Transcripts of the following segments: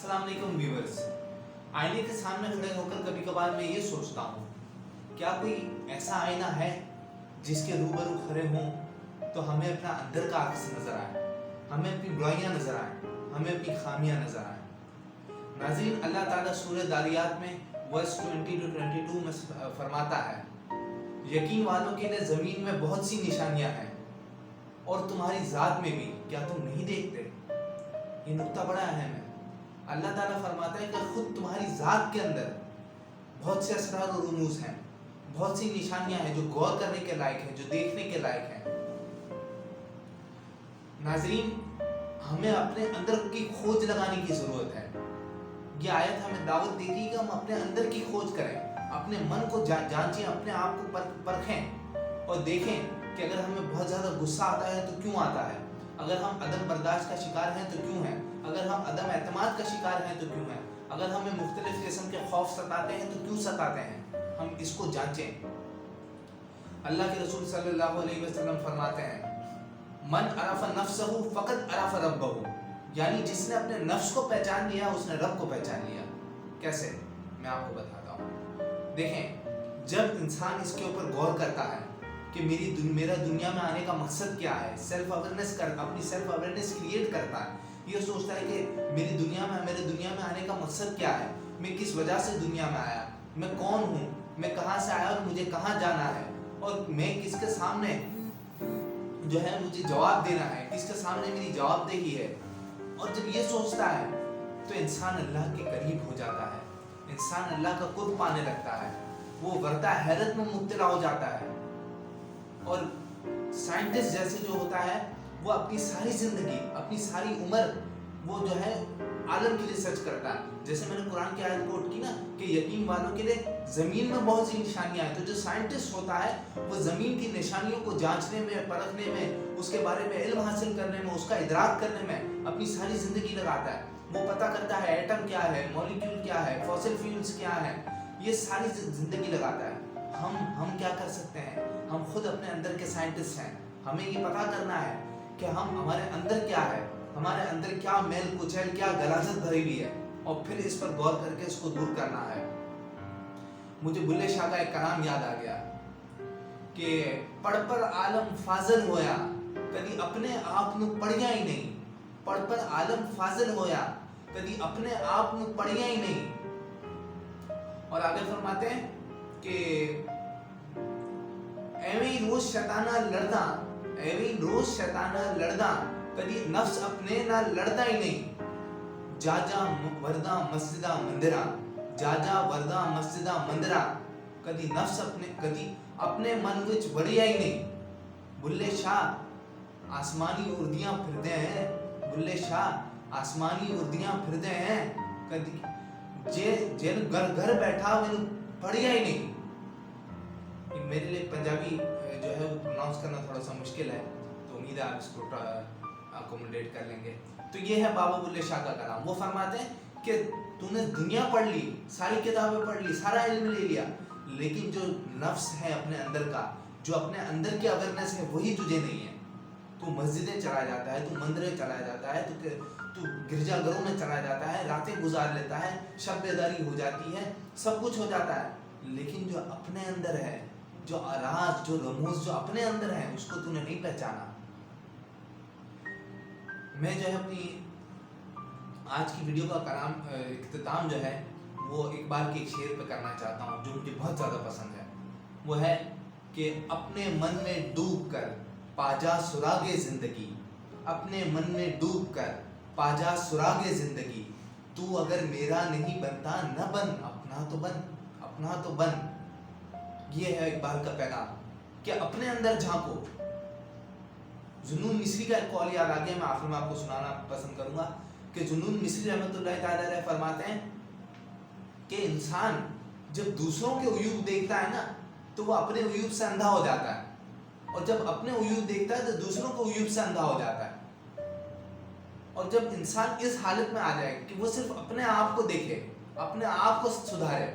अस्सलाम वालेकुम व्यूअर्स। आईने के सामने खड़े होकर कभी कभार मैं ये सोचता हूँ, क्या कोई ऐसा आईना है जिसके रूबरू खड़े हों तो हमें अपना अंदर का अक्स नजर आए, हमें अपनी बुराइयां नजर आए, हमें अपनी खामियां नजर आए। नाज़रीन, अल्लाह ताला सूरह दारियात में वर्स 20-22 में फरमाता है, यकीन वालों के लिए जमीन में बहुत सी निशानियां हैं और तुम्हारी जात में भी, क्या तुम नहीं देखते? ये नुक्ता बड़ा अहम है। अल्लाह ताला फरमाता है कि खुद तुम्हारी जात के अंदर बहुत से असरार और रुमूज हैं, बहुत सी निशानियां हैं जो गौर करने के लायक हैं, जो देखने के लायक हैं। नाज़रीन, हमें अपने अंदर की खोज लगाने की जरूरत है। ये आयत हमें दावत देती है कि हम अपने अंदर की खोज करें, अपने मन को जांचें, अपने आप को परखें और देखें कि अगर हमें बहुत ज्यादा गुस्सा आता है तो क्यों आता है, अगर हम अदम बर्दाश्त का शिकार हैं तो क्यों है, अगर हम अदम एतमाद का शिकार हैं तो क्यों है, अगर हमें मुख्तलिफ किस्म के खौफ सताते हैं तो क्यों सताते हैं। हम इसको जांचें। अल्लाह के रसूल सल्लल्लाहु अलैहि वसल्लम फरमाते हैं, मन अरफ़ नफ्सहु फ़क़द अरफ़ रब्बहु, यानी जिसने अपने नफ्स को पहचान लिया उसने रब को पहचान लिया। कैसे? मैं आपको बताता हूँ। देखें, जब इंसान इसके ऊपर गौर करता है कि मेरा दुनिया में आने का मकसद क्या है, अपनी सेल्फ अवेयरनेस क्रिएट करता है, ये सोचता है कि मेरे दुनिया में आने का मकसद क्या है, मैं किस वजह से दुनिया में आया, मैं कौन हूँ, मैं कहाँ से आया और मुझे कहाँ जाना है, और मैं किसके सामने जो है मुझे जवाब देना है, किसके सामने मेरी जवाबदेही है। और जब ये सोचता है तो इंसान अल्लाह के करीब हो जाता है, इंसान अल्लाह का कुर्ब पाने लगता है, वो वर्दा हैरत में मुब्तला हो जाता है। और साइंटिस्ट जैसे जो होता है वो अपनी सारी जिंदगी, अपनी सारी उम्र वो जो है आलम के लिए सर्च करता है। जैसे मैंने कुरान की आयत कोट की ना कि यकीन वालों के लिए जमीन में बहुत सी निशानियां हैं, तो जो साइंटिस्ट होता है वो जमीन की निशानियों को जांचने में, परखने में, उसके बारे में इल्म हासिल करने में, उसका इदराक करने में अपनी सारी जिंदगी लगाता है। वो पता करता है एटम क्या है, मॉलिक्यूल क्या है, फॉसिल फ्यूल्स क्या है, ये सारी जिंदगी लगाता है। हम क्या कर सकते हैं? हम खुद अपने अंदर के साइंटिस्ट हैं। हमें ये पता करना है कि हमारे अंदर क्या है, हमारे अंदर क्या मेल कुचैल, क्या गलाजत भरी हुई है, और फिर इस पर गौर करके इसको दूर करना है। मुझे बुल्ले शाह का एक कलाम याद आ गया कि पढ़ पर आलम फाजल होया, कभी अपने आप ਨੂੰ ਪੜਿਆ ਹੀ नहीं। पढ़ पर आलम फाजल होया, कभी अपने आप ਨੂੰ पड़िया ही नहीं। और आगे फरमाते हैं कि एवें रोज शैताना लड़दा, एवें रोज शैताना लड़दा, कभी नफ्स अपने ना लड़दा ही नहीं। जाजा वर्दा मस्जिदा मंदिरा, जाजा वर्दा मस्जिदा मंदिरा, कभी नफ्स अपने मन विच वड़िया ही नहीं। बुल्ले शाह आसमानी उर्दियां फिरदे हैं, बुल्ले शाह आसमानी उर्दियां फिरदे हैं, कभी जेल घर बैठा मैंने पढ़िया ही नहीं। मेरे लिए पंजाबी जो है वो प्रोनाउंस करना थोड़ा सा मुश्किल है, तो उम्मीद है आप इसको अकोमोडेट कर लेंगे। तो ये है बाबा बुल्ले शाह का कलाम। वो फरमाते हैं कि तूने दुनिया पढ़ ली, सारी किताबें पढ़ ली, सारा इल्म ले लिया, लेकिन जो नफ्स है अपने अंदर का, जो अपने अंदर की अवेयरनेस है, वही तुझे नहीं है। तू मस्जिदें चला जाता है, तू मंदिरें चला जाता है, तू गिरजाघरों में चला जाता है, रातें गुजार लेता है, शब बेदारी हो जाती है, सब कुछ हो जाता है, लेकिन जो अपने अंदर है, जो आराज, जो रमूज जो अपने अंदर है, उसको तूने नहीं पहचाना। मैं जो है अपनी आज की वीडियो का कलाम इख्तिताम जो है वो इकबाल के एक शेर पे करना चाहता हूँ जो मुझे बहुत ज़्यादा पसंद है। वो है कि अपने मन में डूब कर पाजा सुरागे जिंदगी, अपने मन में डूब कर पाजा सुरागे जिंदगी, तू अगर मेरा नहीं बनता न बन, अपना तो बन, अपना तो बन। ये है इकबाल का पैगाम कि अपने अंदर झांको। जुनून मिस्री का एक कौल याद आ गया, मैं आखिर में आपको सुनाना पसंद करूंगा कि जुनून मिस्री रहमतुल्लाह ताला अलैह फरमाते हैं कि इंसान जब दूसरों के उयूब देखता है ना तो वो अपने उयूब से अंधा हो जाता है, और जब अपने उयूब देखता है तो दूसरों को उयूब से अंधा हो जाता है। और जब इंसान इस हालत में आ जाए कि वो सिर्फ अपने आप को देखे, अपने आप को सुधारे,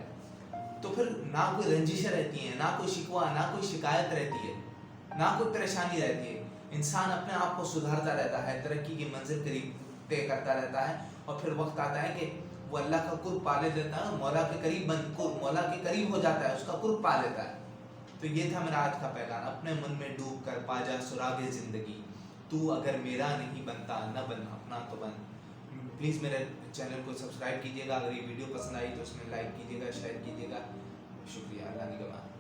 तो फिर ना कोई रंजिशें रहती हैं, ना कोई शिकवा, ना कोई शिकायत रहती है, ना कोई परेशानी रहती है। इंसान अपने आप को सुधारता रहता है, तरक्की की मंजिल करीब तय करता रहता है, اور پھر وقت آتا ہے کہ وہ اللہ کا قرب پا لیتا ہے، مولا کے قریب مولا کے قریب ہو جاتا ہے، اس کا قرب پا لیتا ہے۔ تو یہ تھا میرا آج کا پیغام، اپنے من میں ڈوب کر پا جا سراغ زندگی، تو اگر میرا نہیں بنتا نہ بن اپنا تو بن۔ پلیز میرے چینل کو سبسکرائب کیجیے گا، اگر یہ ویڈیو پسند آئی تو اس میں لائک کیجیے گا، شیئر کیجیے گا۔ شکریہ، اللہ نگہبان۔